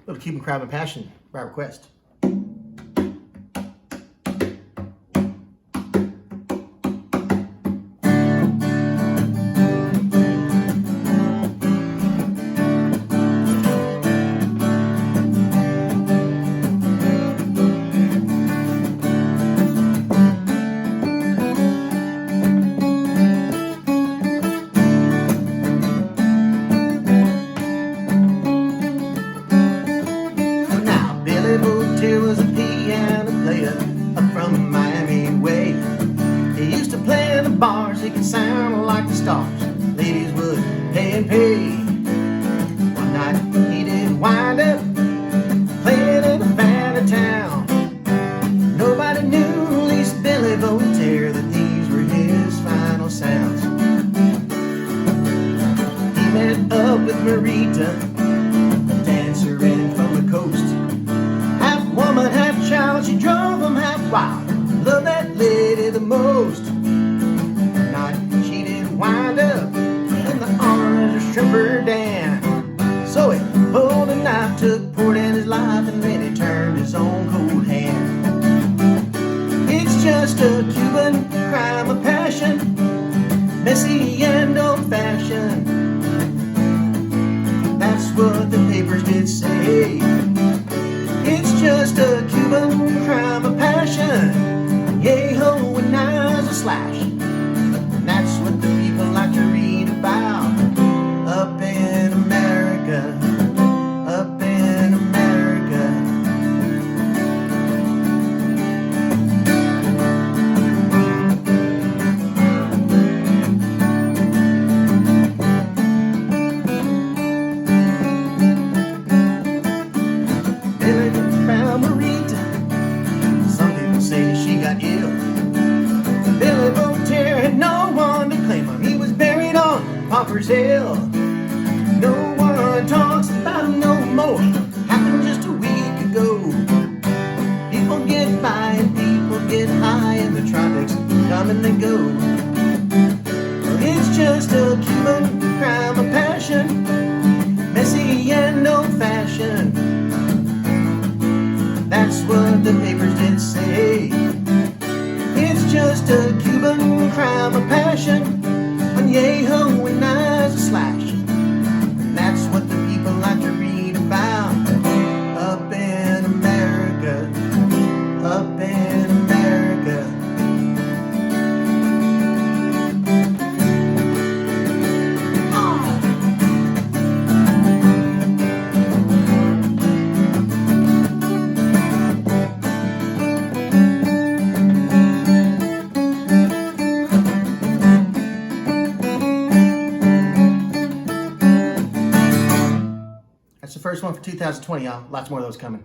Little Cuban crime and passion by request. He was a piano player up from Miami way. He used to play in the bars, he could sound like the stars. Ladies would pay and pay. One night he did wind up playing in a band of town. Nobody knew, at least Billy Voltaire, that these were his final sounds. He met up with Marita, a dancer in from the coast. Woman, half child, she drove him half wild. Loved that lady the most. One night she did wind up in the arms of stripper Dan. So he pulled a knife, took poor Dan's life, and then he turned his own cold hand. It's just a Cuban crime of passion, messy and old-fashioned. That's what the papers did say. It's just a Cuban crime of passion, yay-ho and knives a slash. And that's what the people like to read about up in America, up in America. Some people say she got ill. Billy Voltaire had no one to claim him. He was buried on Pauper's Hill. No one talks about him no more. Happened just a week ago. People get by and people get high in the tropics, come and they go. It's just a Cuban crime of passion, messy and old-fashioned. That's what the papers did say. It's just a Cuban crime of passion, when yay-ho and knives a slash. And that's what the people like to read about up in America, up in America. That's the first one for 2020, y'all. Lots more of those coming.